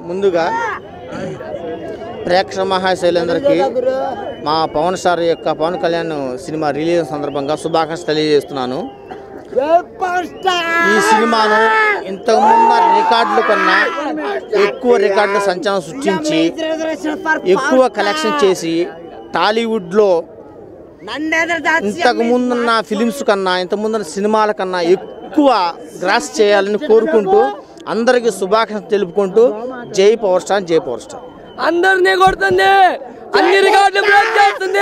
ముందుగా ప్రేక్షక మహాశైలందరికీ మా పవన్ స్టార్ యొక్క పవన్ కళ్యాణ్ సినిమా రిలీజ్ సందర్భంగా శుభాకాంక్షలు తెలియజేస్తున్నాను. ఈ సినిమాను ఇంతకుముందు రికార్డుల కన్నా ఎక్కువ రికార్డుల సంచలనం సృష్టించి ఎక్కువ కలెక్షన్ చేసి టాలీవుడ్లో ఇంతకుముందున్న ఫిలిమ్స్ కన్నా ఇంతకుముందున్న సినిమాల కన్నా ఎక్కువ గ్రాస్ చేయాలని కోరుకుంటూ అందరికి శుభాకాంక్షలు తెలుపుకుంటూ జై పవర్ స్టార్, జై పవర్ స్టార్. అందరినీ కొడుతుంది, అన్ని రికార్డులు బ్రేక్ చేస్తుంది.